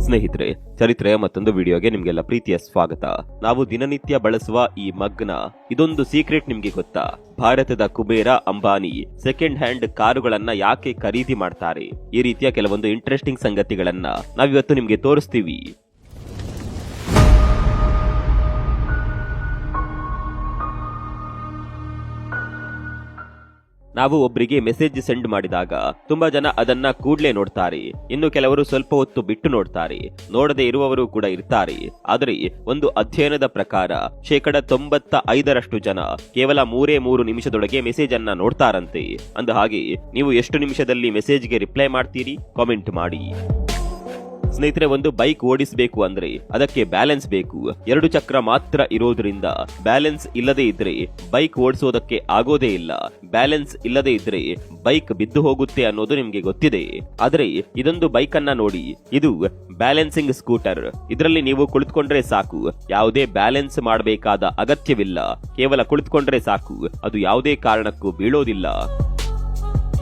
ಸ್ನೇಹಿತರೆ, ಚರಿತ್ರೆಯ ಮತ್ತೊಂದು ವಿಡಿಯೋಗೆ ನಿಮ್ಗೆಲ್ಲ ಪ್ರೀತಿಯ ಸ್ವಾಗತ. ನಾವು ದಿನನಿತ್ಯ ಬಳಸುವ ಈ ಮಗ್ನ ಇದೊಂದು ಸೀಕ್ರೆಟ್ ನಿಮ್ಗೆ ಗೊತ್ತಾ? ಭಾರತದ ಕುಬೇರ ಅಂಬಾನಿ ಸೆಕೆಂಡ್ ಹ್ಯಾಂಡ್ ಕಾರುಗಳನ್ನ ಯಾಕೆ ಖರೀದಿ ಮಾಡ್ತಾರೆ? ಈ ರೀತಿಯ ಕೆಲವೊಂದು ಇಂಟ್ರೆಸ್ಟಿಂಗ್ ಸಂಗತಿಗಳನ್ನ ನಾವಿವತ್ತು ನಿಮ್ಗೆ ತೋರಿಸ್ತೀವಿ. ನಾವು ಒಬ್ಬರಿಗೆ ಮೆಸೇಜ್ ಸೆಂಡ್ ಮಾಡಿದಾಗ ತುಂಬಾ ಜನ ಅದನ್ನ ಕೂಡ್ಲೆ ನೋಡ್ತಾರೆ, ಇನ್ನು ಕೆಲವರು ಸ್ವಲ್ಪ ಹೊತ್ತು ಬಿಟ್ಟು ನೋಡ್ತಾರೆ, ನೋಡದೆ ಇರುವವರು ಕೂಡ ಇರ್ತಾರೆ. ಆದರೆ ಒಂದು ಅಧ್ಯಯನದ ಪ್ರಕಾರ 95% ಜನ ಕೇವಲ 3 ನಿಮಿಷದೊಳಗೆ ಮೆಸೇಜ್ ಅನ್ನ ನೋಡ್ತಾರಂತೆ. ಅಂದ ಹಾಗೆ ನೀವು ಎಷ್ಟು ನಿಮಿಷದಲ್ಲಿ ಮೆಸೇಜ್ಗೆ ರಿಪ್ಲೈ ಮಾಡ್ತೀರಿ? ಕಾಮೆಂಟ್ ಮಾಡಿ. ಸ್ನೇಹಿತರೆ, ಒಂದು ಬೈಕ್ ಓಡಿಸಬೇಕು ಅಂದ್ರೆ ಅದಕ್ಕೆ ಬ್ಯಾಲೆನ್ಸ್ ಬೇಕು. 2 ಚಕ್ರ ಮಾತ್ರ ಇರೋದ್ರಿಂದ ಬ್ಯಾಲೆನ್ಸ್ ಇಲ್ಲದೆ ಇದ್ರೆ ಬೈಕ್ ಓಡಿಸೋದಕ್ಕೆ ಆಗೋದೇ ಇಲ್ಲ. ಬ್ಯಾಲೆನ್ಸ್ ಇಲ್ಲದೆ ಇದ್ರೆ ಬೈಕ್ ಬಿದ್ದು ಹೋಗುತ್ತೆ ಅನ್ನೋದು ನಿಮ್ಗೆ ಗೊತ್ತಿದೆ. ಆದ್ರೆ ಇದೊಂದು ಬೈಕ್ ಅನ್ನ ನೋಡಿ, ಇದು ಬ್ಯಾಲೆನ್ಸಿಂಗ್ ಸ್ಕೂಟರ್. ಇದರಲ್ಲಿ ನೀವು ಕುಳಿತುಕೊಂಡ್ರೆ ಸಾಕು, ಯಾವುದೇ ಬ್ಯಾಲೆನ್ಸ್ ಮಾಡಬೇಕಾದ ಅಗತ್ಯವಿಲ್ಲ. ಕೇವಲ ಕುಳಿತುಕೊಂಡ್ರೆ ಸಾಕು, ಅದು ಯಾವುದೇ ಕಾರಣಕ್ಕೂ ಬೀಳೋದಿಲ್ಲ.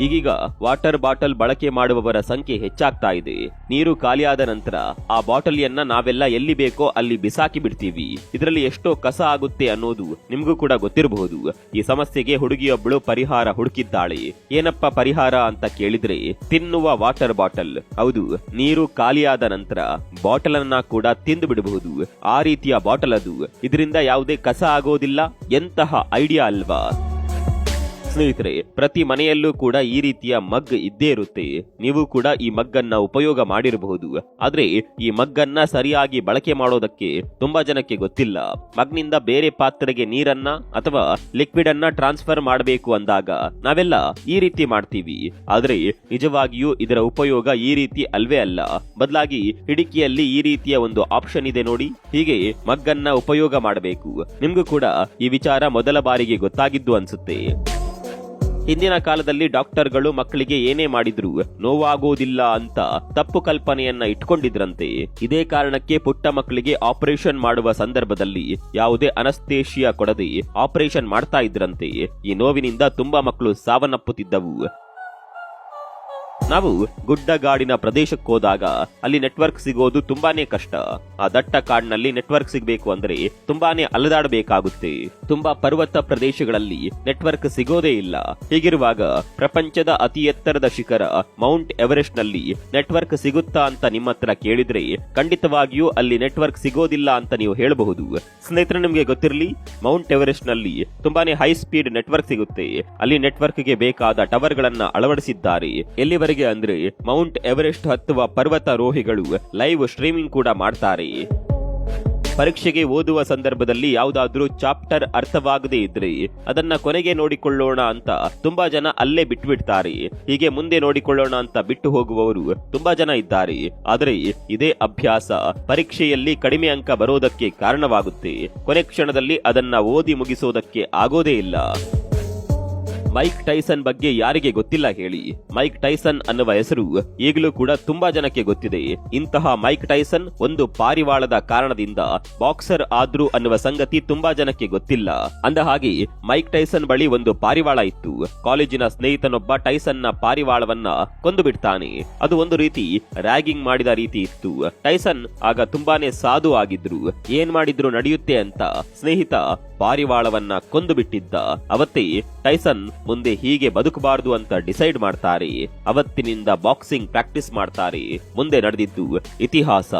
ಈಗೀಗ ವಾಟರ್ ಬಾಟಲ್ ಬಳಕೆ ಮಾಡುವವರ ಸಂಖ್ಯೆ ಹೆಚ್ಚಾಗ್ತಾ ಇದೆ. ನೀರು ಖಾಲಿಯಾದ ನಂತರ ಆ ಬಾಟಲಿಯನ್ನ ನಾವೆಲ್ಲ ಎಲ್ಲಿ ಬೇಕೋ ಅಲ್ಲಿ ಬಿಸಾಕಿ ಬಿಡ್ತೀವಿ. ಇದರಲ್ಲಿ ಎಷ್ಟೋ ಕಸ ಆಗುತ್ತೆ ಅನ್ನೋದು ನಿಮ್ಗೂ ಕೂಡ ಗೊತ್ತಿರಬಹುದು. ಈ ಸಮಸ್ಯೆಗೆ ಹುಡುಗಿಯೊಬ್ಬಳು ಪರಿಹಾರ ಹುಡುಕಿದ್ದಾಳೆ. ಏನಪ್ಪ ಪರಿಹಾರ ಅಂತ ಕೇಳಿದ್ರೆ, ತಿನ್ನುವ ವಾಟರ್ ಬಾಟಲ್. ಹೌದು, ನೀರು ಖಾಲಿಯಾದ ನಂತರ ಬಾಟಲ್ ಅನ್ನ ಕೂಡ ತಿಂದು ಬಿಡಬಹುದು. ಆ ರೀತಿಯ ಬಾಟಲ್ ಅದು. ಇದರಿಂದ ಯಾವುದೇ ಕಸ ಆಗೋದಿಲ್ಲ. ಎಂತಹ ಐಡಿಯಾ ಅಲ್ವಾ? ಸ್ನೇಹಿತರೆ, ಪ್ರತಿ ಮನೆಯಲ್ಲೂ ಕೂಡ ಈ ರೀತಿಯ ಮಗ್ ಇದ್ದೇ ಇರುತ್ತೆ. ನೀವು ಕೂಡ ಈ ಮಗ್ಗನ್ನ ಉಪಯೋಗ ಮಾಡಿರಬಹುದು. ಆದ್ರೆ ಈ ಮಗ್ಗನ್ನ ಸರಿಯಾಗಿ ಬಳಕೆ ಮಾಡೋದಕ್ಕೆ ತುಂಬಾ ಜನಕ್ಕೆ ಗೊತ್ತಿಲ್ಲ. ಮಗ್ನಿಂದ ಬೇರೆ ಪಾತ್ರೆಗೆ ನೀರನ್ನ ಅಥವಾ ಲಿಕ್ವಿಡ್ ಅನ್ನ ಟ್ರಾನ್ಸ್ಫರ್ ಮಾಡಬೇಕು ಅಂದಾಗ ನಾವೆಲ್ಲ ಈ ರೀತಿ ಮಾಡ್ತೀವಿ. ಆದ್ರೆ ನಿಜವಾಗಿಯೂ ಇದರ ಉಪಯೋಗ ಈ ರೀತಿ ಅಲ್ವೇ ಅಲ್ಲ. ಬದಲಾಗಿ ಹಿಡಿಕಿಯಲ್ಲಿ ಈ ರೀತಿಯ ಒಂದು ಆಪ್ಷನ್ ಇದೆ ನೋಡಿ. ಹೀಗೆ ಮಗ್ಗನ್ನ ಉಪಯೋಗ ಮಾಡಬೇಕು. ನಿಮ್ಗೂ ಕೂಡ ಈ ವಿಚಾರ ಮೊದಲ ಬಾರಿಗೆ ಗೊತ್ತಾಗಿದ್ದು ಅನ್ಸುತ್ತೆ. ಹಿಂದಿನ ಕಾಲದಲ್ಲಿ ಡಾಕ್ಟರ್ಗಳು ಮಕ್ಕಳಿಗೆ ಏನೇ ಮಾಡಿದ್ರು ನೋವಾಗೋದಿಲ್ಲ ಅಂತ ತಪ್ಪು ಕಲ್ಪನೆಯನ್ನ ಇಟ್ಕೊಂಡಿದ್ರಂತೆ. ಇದೇ ಕಾರಣಕ್ಕೆ ಪುಟ್ಟ ಮಕ್ಕಳಿಗೆ ಆಪರೇಷನ್ ಮಾಡುವ ಸಂದರ್ಭದಲ್ಲಿ ಯಾವುದೇ ಅನಸ್ತೇಶಿಯಾ ಕೊಡದೆ ಆಪರೇಷನ್ ಮಾಡ್ತಾ ಇದ್ರಂತೆ. ಈ ನೋವಿನಿಂದ ತುಂಬಾ ಮಕ್ಕಳು ಸಾವನ್ನಪ್ಪುತ್ತಿದ್ದವು. ನಾವು ಗುಡ್ಡಗಾಡಿನ ಪ್ರದೇಶಕ್ಕೆ ಹೋದಾಗ ಅಲ್ಲಿ ನೆಟ್ವರ್ಕ್ ಸಿಗೋದು ತುಂಬಾನೇ ಕಷ್ಟ. ಆ ದಟ್ಟ ಕಾಡಿನಲ್ಲಿ ನೆಟ್ವರ್ಕ್ ಸಿಗಬೇಕು ಅಂದ್ರೆ ತುಂಬಾನೇ ಅಲೆದಾಡಬೇಕಾಗುತ್ತೆ. ತುಂಬಾ ಪರ್ವತ ಪ್ರದೇಶಗಳಲ್ಲಿ ನೆಟ್ವರ್ಕ್ ಸಿಗೋದೇ ಇಲ್ಲ. ಹೀಗಿರುವಾಗ ಪ್ರಪಂಚದ ಅತಿ ಎತ್ತರದ ಶಿಖರ ಮೌಂಟ್ ಎವರೆಸ್ಟ್ ನಲ್ಲಿ ನೆಟ್ವರ್ಕ್ ಸಿಗುತ್ತಾ ಅಂತ ನಿಮ್ಮ ಹತ್ರ ಕೇಳಿದ್ರೆ ಖಂಡಿತವಾಗಿಯೂ ಅಲ್ಲಿ ನೆಟ್ವರ್ಕ್ ಸಿಗೋದಿಲ್ಲ ಅಂತ ನೀವು ಹೇಳಬಹುದು. ಸ್ನೇಹಿತರೆ, ನಿಮ್ಗೆ ಗೊತ್ತಿರಲಿ, ಮೌಂಟ್ ಎವರೆಸ್ಟ್ ನಲ್ಲಿ ತುಂಬಾನೇ ಹೈ ಸ್ಪೀಡ್ ನೆಟ್ವರ್ಕ್ ಸಿಗುತ್ತೆ. ಅಲ್ಲಿ ನೆಟ್ವರ್ಕ್ ಗೆ ಬೇಕಾದ ಟವರ್ ಗಳನ್ನ ಅಳವಡಿಸಿದ್ದಾರೆ. ಎಲ್ಲಿವರೆಗೆ ಅಂದ್ರೆ ಮೌಂಟ್ ಎವರೆಸ್ಟ್ ಹತ್ತುವ ಪರ್ವತಾರೋಹಿಗಳು ಲೈವ್ ಸ್ಟ್ರೀಮಿಂಗ್ ಕೂಡ ಮಾಡ್ತಾರೆ. ಪರೀಕ್ಷೆಗೆ ಓದುವ ಸಂದರ್ಭದಲ್ಲಿ ಯಾವುದಾದ್ರೂ ಚಾಪ್ಟರ್ ಅರ್ಥವಾಗದೇ ಇದ್ರೆ ಅದನ್ನ ಕೊನೆಗೆ ನೋಡಿಕೊಳ್ಳೋಣ ಅಂತ ತುಂಬಾ ಜನ ಅಲ್ಲೇ ಬಿಟ್ಬಿಡ್ತಾರೆ. ಹೀಗೆ ಮುಂದೆ ನೋಡಿಕೊಳ್ಳೋಣ ಅಂತ ಬಿಟ್ಟು ಹೋಗುವವರು ತುಂಬಾ ಜನ ಇದ್ದಾರೆ. ಆದರೆ ಇದೇ ಅಭ್ಯಾಸ ಪರೀಕ್ಷೆಯಲ್ಲಿ ಕಡಿಮೆ ಅಂಕ ಬರೋದಕ್ಕೆ ಕಾರಣವಾಗುತ್ತೆ. ಕೊನೆ ಕ್ಷಣದಲ್ಲಿ ಅದನ್ನ ಓದಿ ಮುಗಿಸೋದಕ್ಕೆ ಆಗೋದೇ ಇಲ್ಲ. ಮೈಕ್ ಟೈಸನ್ ಬಗ್ಗೆ ಯಾರಿಗೆ ಗೊತ್ತಿಲ್ಲ ಹೇಳಿ? ಮೈಕ್ ಟೈಸನ್ ಅನ್ನುವ ಹೆಸರು ಈಗಲೂ ಕೂಡ ತುಂಬಾ ಜನಕ್ಕೆ ಗೊತ್ತಿದೆ. ಇಂತಹ ಮೈಕ್ ಟೈಸನ್ ಒಂದು ಪಾರಿವಾಳದ ಕಾರಣದಿಂದ ಬಾಕ್ಸರ್ ಆದ್ರು ಅನ್ನುವ ಸಂಗತಿ ತುಂಬಾ ಜನಕ್ಕೆ ಗೊತ್ತಿಲ್ಲ. ಅಂದ ಹಾಗೆ ಮೈಕ್ ಟೈಸನ್ ಬಳಿ ಒಂದು ಪಾರಿವಾಳ ಇತ್ತು. ಕಾಲೇಜಿನ ಸ್ನೇಹಿತನೊಬ್ಬ ಟೈಸನ್ ನ ಪಾರಿವಾಳವನ್ನ ಕೊಂದು ಬಿಡ್ತಾನೆ. ಅದು ಒಂದು ರೀತಿ ರ್ಯಾಗಿಂಗ್ ಮಾಡಿದ ರೀತಿ ಇತ್ತು. ಟೈಸನ್ ಆಗ ತುಂಬಾನೇ ಸಾಧು ಆಗಿದ್ರು. ಏನ್ ಮಾಡಿದ್ರು ನಡೆಯುತ್ತೆ ಅಂತ ಸ್ನೇಹಿತ ಪಾರಿವಾಳವನ್ನ ಕೊಂದು ಬಿಟ್ಟಿದ್ದ. ಅವತ್ತೇ ಟೈಸನ್ ಮುಂದೆ ಹೀಗೆ ಬದುಕಬಾರದು ಅಂತ ಡಿಸೈಡ್ ಮಾಡ್ತಾರೆ. ಅವತ್ತಿನಿಂದ ಬಾಕ್ಸಿಂಗ್ ಪ್ರಾಕ್ಟೀಸ್ ಮಾಡ್ತಾರೆ. ಮುಂದೆ ನಡೆದಿದ್ದು ಇತಿಹಾಸ.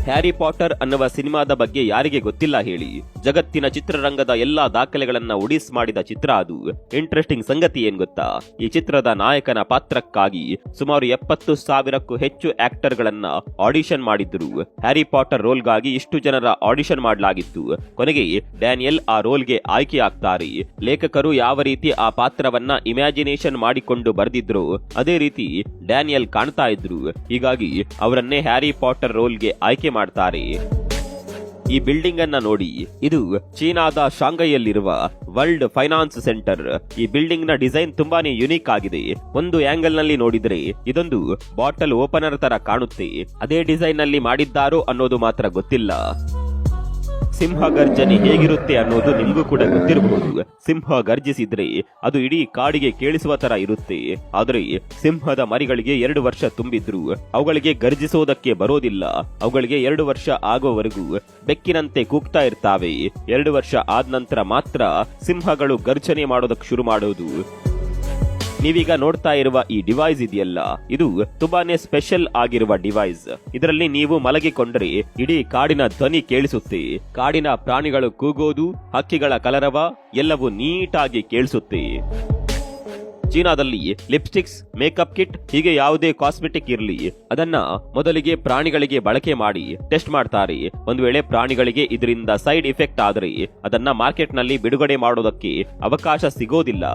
ಹ್ಯಾರಿ ಪಾಟರ್ ಅನ್ನುವ ಸಿನಿಮಾದ ಬಗ್ಗೆ ಯಾರಿಗೆ ಗೊತ್ತಿಲ್ಲ ಹೇಳಿ? ಜಗತ್ತಿನ ಚಿತ್ರರಂಗದ ಎಲ್ಲಾ ದಾಖಲೆಗಳನ್ನ ಉಡಿಸ್ ಮಾಡಿದ ಚಿತ್ರ ಅದು. ಇಂಟ್ರೆಸ್ಟಿಂಗ್ ಸಂಗತಿ ಏನ್ ಗೊತ್ತಾ? ಈ ಚಿತ್ರದ ನಾಯಕನ ಪಾತ್ರಕ್ಕಾಗಿ ಸುಮಾರು 70,000ಕ್ಕೂ ಹೆಚ್ಚು ಆಕ್ಟರ್ ಗಳನ್ನ ಆಡಿಷನ್ ಮಾಡಿದ್ರು. ಹ್ಯಾರಿ ಪಾಟರ್ ರೋಲ್ಗಾಗಿ ಇಷ್ಟು ಜನರ ಆಡಿಷನ್ ಮಾಡಲಾಗಿತ್ತು. ಕೊನೆಗೆ ಡ್ಯಾನಿಯಲ್ ಆ ರೋಲ್ಗೆ ಆಯ್ಕೆ ಆಗ್ತಾರೆ. ಲೇಖಕರು ಯಾವ ರೀತಿ ಆ ಪಾತ್ರವನ್ನ ಇಮ್ಯಾಜಿನೇಷನ್ ಮಾಡಿಕೊಂಡು ಬರೆದಿದ್ರು ಅದೇ ರೀತಿ ಡ್ಯಾನಿಯಲ್ ಕಾಣ್ತಾ ಇದ್ರು. ಹೀಗಾಗಿ ಅವರನ್ನೇ ಹ್ಯಾರಿ ಪಾಟರ್ ರೋಲ್ಗೆ ಆಯ್ಕೆ ಮಾಡ್ತಾರೆ. ಈ ಬಿಲ್ಡಿಂಗ್ ಅನ್ನ ನೋಡಿ, ಇದು ಚೀನಾದ ಶಾಂಘೈಯಲ್ಲಿರುವ ವರ್ಲ್ಡ್ ಫೈನಾನ್ಸ್ ಸೆಂಟರ್. ಈ ಬಿಲ್ಡಿಂಗ್ ನ ಡಿಸೈನ್ ತುಂಬಾನೇ ಯುನೀಕ್ ಆಗಿದೆ. ಒಂದು ಆಂಗಲ್ ನಲ್ಲಿ ನೋಡಿದ್ರೆ ಇದೊಂದು ಬಾಟಲ್ ಓಪನರ್ ತರ ಕಾಣುತ್ತೆ. ಅದೇ ಡಿಸೈನ್ ನಲ್ಲಿ ಮಾಡಿದ್ದಾರೋ ಅನ್ನೋದು ಮಾತ್ರ ಗೊತ್ತಿಲ್ಲ. ಸಿಂಹ ಗರ್ಜನೆ ಹೇಗಿರುತ್ತೆ ಅನ್ನೋದು ನಿಮ್ಗೂ ಕೂಡ ಗೊತ್ತಿರಬಹುದು. ಸಿಂಹ ಗರ್ಜಿಸಿದ್ರೆ ಅದು ಇಡೀ ಕಾಡಿಗೆ ಕೇಳಿಸುವ ತರ ಇರುತ್ತೆ. ಆದ್ರೆ ಸಿಂಹದ ಮರಿಗಳಿಗೆ 2 ವರ್ಷ ತುಂಬಿದ್ರು ಅವುಗಳಿಗೆ ಗರ್ಜಿಸೋದಕ್ಕೆ ಬರೋದಿಲ್ಲ. ಅವುಗಳಿಗೆ 2 ವರ್ಷ ಆಗೋವರೆಗೂ ಬೆಕ್ಕಿನಂತೆ ಕೂಗ್ತಾ ಇರ್ತಾವೆ. 2 ವರ್ಷ ಆದ ನಂತರ ಮಾತ್ರ ಸಿಂಹಗಳು ಗರ್ಜನೆ ಮಾಡೋದಕ್ಕೆ ಶುರು ಮಾಡೋದು. ನೀವೀಗ ನೋಡ್ತಾ ಇರುವ ಈ ಡಿವೈಸ್ ಇದೆಯಲ್ಲ, ಇದು ತುಂಬಾನೇ ಸ್ಪೆಷಲ್ ಆಗಿರುವ ಡಿವೈಸ್. ಇದರಲ್ಲಿ ನೀವು ಮಲಗಿಕೊಂಡ್ರೆ ಇಡೀ ಕಾಡಿನ ಧ್ವನಿ ಕೇಳಿಸುತ್ತೆ. ಕಾಡಿನ ಪ್ರಾಣಿಗಳು ಕೂಗೋದು, ಹಕ್ಕಿಗಳ ಕಲರವ ಎಲ್ಲವೂ ನೀಟಾಗಿ ಕೇಳಿಸುತ್ತೆ. ಚೀನಾದಲ್ಲಿ ಲಿಪ್ಸ್ಟಿಕ್ಸ್, ಮೇಕಪ್ ಕಿಟ್ ಹೀಗೆ ಯಾವುದೇ ಕಾಸ್ಮೆಟಿಕ್ ಇರಲಿ ಅದನ್ನ ಮೊದಲಿಗೆ ಪ್ರಾಣಿಗಳಿಗೆ ಬಳಕೆ ಮಾಡಿ ಟೆಸ್ಟ್ ಮಾಡ್ತಾರೆ. ಒಂದು ವೇಳೆ ಪ್ರಾಣಿಗಳಿಗೆ ಇದರಿಂದ ಸೈಡ್ ಇಫೆಕ್ಟ್ ಆದರೆ ಅದನ್ನ ಮಾರ್ಕೆಟ್ ನಲ್ಲಿ ಬಿಡುಗಡೆ ಮಾಡೋದಕ್ಕೆ ಅವಕಾಶ ಸಿಗೋದಿಲ್ಲ.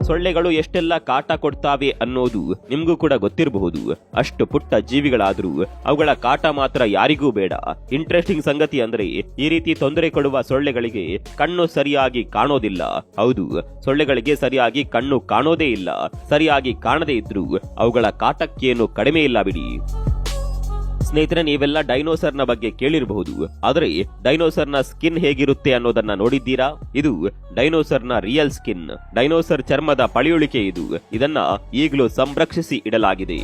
ಸೊಳ್ಳೆಗಳು ಎಷ್ಟೆಲ್ಲ ಕಾಟ ಕೊಡ್ತಾವೆ ಅನ್ನೋದು ನಿಮ್ಗೂ ಕೂಡ ಗೊತ್ತಿರಬಹುದು. ಅಷ್ಟು ಪುಟ್ಟ ಜೀವಿಗಳಾದ್ರೂ ಅವುಗಳ ಕಾಟ ಮಾತ್ರ ಯಾರಿಗೂ ಬೇಡ. ಇಂಟ್ರೆಸ್ಟಿಂಗ್ ಸಂಗತಿ ಅಂದ್ರೆ ಈ ರೀತಿ ತೊಂದರೆ ಕೊಡುವ ಸೊಳ್ಳೆಗಳಿಗೆ ಕಣ್ಣು ಸರಿಯಾಗಿ ಕಾಣೋದಿಲ್ಲ. ಹೌದು, ಸೊಳ್ಳೆಗಳಿಗೆ ಸರಿಯಾಗಿ ಕಣ್ಣು ಕಾಣೋದೇ ಇಲ್ಲ. ಸರಿಯಾಗಿ ಕಾಣದೇ ಇದ್ರೂ ಅವುಗಳ ಕಾಟಕ್ಕೇನು ಕಡಿಮೆ ಇಲ್ಲ ಬಿಡಿ. ಸ್ನೇಹಿತರೆ, ನೀವೆಲ್ಲ ಡೈನೋಸರ್ನ ಬಗ್ಗೆ ಕೇಳಿರಬಹುದು. ಆದರೆ ಡೈನೋಸರ್ನ ಸ್ಕಿನ್ ಹೇಗಿರುತ್ತೆ ಅನ್ನೋದನ್ನ ನೋಡಿದ್ದೀರಾ? ಇದು ಡೈನೋಸರ್ನ ರಿಯಲ್ ಸ್ಕಿನ್. ಡೈನೋಸರ್ ಚರ್ಮದ ಪಳೆಯುಳಿಕೆ ಇದು. ಇದನ್ನ ಈಗಲೂ ಸಂರಕ್ಷಿಸಿ ಇಡಲಾಗಿದೆ.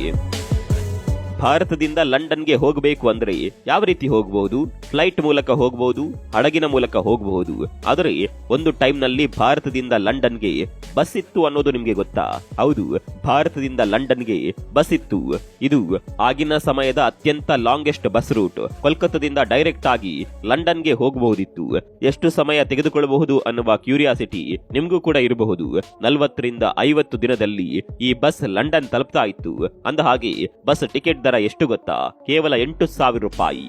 ಭಾರತದಿಂದ ಲಂಡನ್ಗೆ ಹೋಗಬೇಕು ಅಂದ್ರೆ ಯಾವ ರೀತಿ ಹೋಗಬಹುದು? ಫ್ಲೈಟ್ ಮೂಲಕ ಹೋಗಬಹುದು, ಹಡಗಿನ ಮೂಲಕ ಹೋಗಬಹುದು. ಆದರೆ ಒಂದು ಟೈಮ್ ನಲ್ಲಿ ಭಾರತದಿಂದ ಲಂಡನ್ಗೆ ಬಸ್ ಇತ್ತು ಅನ್ನೋದು ನಿಮ್ಗೆ ಗೊತ್ತಾ? ಹೌದು, ಭಾರತದಿಂದ ಲಂಡನ್ಗೆ ಬಸ್ ಇತ್ತು. ಇದು ಆಗಿನ ಸಮಯದ ಅತ್ಯಂತ ಲಾಂಗೆಸ್ಟ್ ಬಸ್ ರೂಟ್. ಕೋಲ್ಕತ್ತಾದಿಂದ ಡೈರೆಕ್ಟ್ ಆಗಿ ಲಂಡನ್ಗೆ ಹೋಗಬಹುದಿತ್ತು. ಎಷ್ಟು ಸಮಯ ತೆಗೆದುಕೊಳ್ಳಬಹುದು ಅನ್ನುವ ಕ್ಯೂರಿಯಾಸಿಟಿ ನಿಮ್ಗೂ ಕೂಡ ಇರಬಹುದು. 40 ರಿಂದ 50 ದಿನದಲ್ಲಿ ಈ ಬಸ್ ಲಂಡನ್ ತಲುಪ್ತಾ ಇತ್ತು. ಅಂದ ಹಾಗೆ ಬಸ್ ಟಿಕೆಟ್ ದರ ಎಷ್ಟು ಗೊತ್ತಾ? ಕೇವಲ 8,000 ರೂಪಾಯಿ.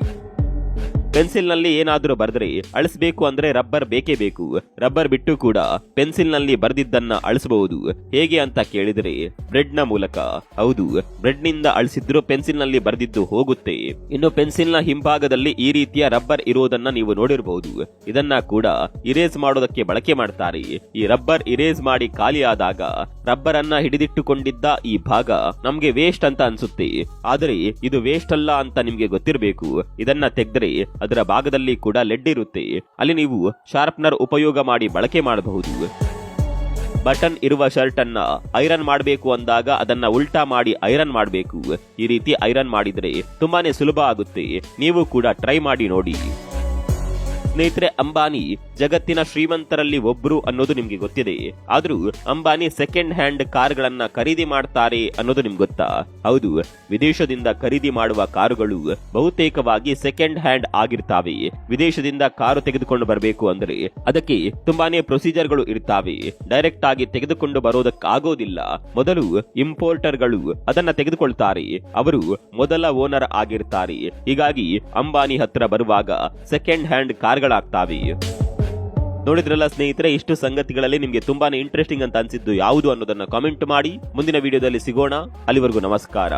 ಪೆನ್ಸಿಲ್ ನಲ್ಲಿ ಏನಾದ್ರೂ ಬರೆದ್ರೆ ಅಳಿಸಬೇಕು ಅಂದ್ರೆ ರಬ್ಬರ್ ಬೇಕೇ ಬೇಕು. ರಬ್ಬರ್ ಬಿಟ್ಟು ಕೂಡ ಪೆನ್ಸಿಲ್ ನಲ್ಲಿ ಬರೆದಿದ್ದನ್ನ ಅಳಿಸಬಹುದು. ಹೇಗೆ ಅಂತ ಕೇಳಿದ್ರೆ ಬ್ರೆಡ್ ನ ಮೂಲಕ. ಹೌದು, ಬ್ರೆಡ್ ನಿಂದ ಅಳಿಸಿದ್ರು ಪೆನ್ಸಿಲ್ ನಲ್ಲಿ ಬರೆದಿದ್ದು ಹೋಗುತ್ತೆ. ಇನ್ನು ಪೆನ್ಸಿಲ್ ನ ಹಿಂಭಾಗದಲ್ಲಿ ಈ ರೀತಿಯ ರಬ್ಬರ್ ಇರೋದನ್ನ ನೀವು ನೋಡಿರಬಹುದು. ಇದನ್ನ ಕೂಡ ಇರೇಸ್ ಮಾಡೋದಕ್ಕೆ ಬಳಕೆ ಮಾಡ್ತಾರೆ. ಈ ರಬ್ಬರ್ ಇರೇಸ್ ಮಾಡಿ ಖಾಲಿ ಆದಾಗ ರಬ್ಬರ್ ಅನ್ನ ಹಿಡಿದಿಟ್ಟುಕೊಂಡಿದ್ದ ಈ ಭಾಗ ನಮ್ಗೆ ವೇಸ್ಟ್ ಅಂತ ಅನ್ಸುತ್ತೆ. ಆದರೆ ಇದು ವೇಸ್ಟ್ ಅಲ್ಲ ಅಂತ ನಿಮ್ಗೆ ಗೊತ್ತಿರಬೇಕು. ಇದನ್ನ ತೆಗೆದ್ರೆ ಅದರ ಭಾಗದಲ್ಲಿ ಕೂಡ ಲೆಡ್ ಇರುತ್ತೆ. ಅಲ್ಲಿ ನೀವು ಶಾರ್ಪ್ನರ್ ಉಪಯೋಗ ಮಾಡಿ ಬಳಕೆ ಮಾಡಬಹುದು. ಬಟನ್ ಇರುವ ಶರ್ಟ್ ಅನ್ನ ಐರನ್ ಮಾಡಬೇಕು ಅಂದಾಗ ಅದನ್ನ ಉಲ್ಟಾ ಮಾಡಿ ಐರನ್ ಮಾಡಬೇಕು. ಈ ರೀತಿ ಐರನ್ ಮಾಡಿದ್ರೆ ತುಂಬಾನೇ ಸುಲಭ ಆಗುತ್ತೆ. ನೀವು ಕೂಡ ಟ್ರೈ ಮಾಡಿ ನೋಡಿ. ಸ್ನೇಹಿತರೆ, ಅಂಬಾನಿ ಜಗತ್ತಿನ ಶ್ರೀಮಂತರಲ್ಲಿ ಒಬ್ರು ಅನ್ನೋದು ನಿಮ್ಗೆ ಗೊತ್ತಿದೆ. ಆದ್ರೂ ಅಂಬಾನಿ ಸೆಕೆಂಡ್ ಹ್ಯಾಂಡ್ ಕಾರುಗಳನ್ನ ಖರೀದಿ ಮಾಡ್ತಾರೆ ಅನ್ನೋದು ನಿಮ್ಗೆ ಗೊತ್ತಾ? ಹೌದು, ವಿದೇಶದಿಂದ ಖರೀದಿ ಮಾಡುವ ಕಾರುಗಳು ಬಹುತೇಕವಾಗಿ ಸೆಕೆಂಡ್ ಹ್ಯಾಂಡ್ ಆಗಿರ್ತಾವೆ. ವಿದೇಶದಿಂದ ಕಾರು ತೆಗೆದುಕೊಂಡು ಬರಬೇಕು ಅಂದ್ರೆ ಅದಕ್ಕೆ ತುಂಬಾನೇ ಪ್ರೊಸೀಜರ್ಗಳು ಇರ್ತಾವೆ. ಡೈರೆಕ್ಟ್ ಆಗಿ ತೆಗೆದುಕೊಂಡು ಬರೋದಕ್ಕಾಗೋದಿಲ್ಲ. ಮೊದಲು ಇಂಪೋರ್ಟರ್ಗಳು ಅದನ್ನ ತೆಗೆದುಕೊಳ್ತಾರೆ. ಅವರು ಮೊದಲ ಓನರ್ ಆಗಿರ್ತಾರೆ. ಹೀಗಾಗಿ ಅಂಬಾನಿ ಹತ್ರ ಬರುವಾಗ ಸೆಕೆಂಡ್ ಹ್ಯಾಂಡ್ ಕಾರ್ಗಳಾಗ್ತಾವೆ. ನೋಡಿದ್ರಲ್ಲ ಸ್ನೇಹಿತರೆ, ಇಷ್ಟು ಸಂಗತಿಗಳಲ್ಲಿ ನಿಮ್ಗೆ ತುಂಬಾನೇ ಇಂಟ್ರೆಸ್ಟಿಂಗ್ ಅಂತ ಅನ್ಸಿದ್ದು ಯಾವುದು ಅನ್ನೋದನ್ನ ಕಾಮೆಂಟ್ ಮಾಡಿ. ಮುಂದಿನ ವಿಡಿಯೋದಲ್ಲಿ ಸಿಗೋಣ. ಅಲ್ಲಿವರೆಗೂ ನಮಸ್ಕಾರ.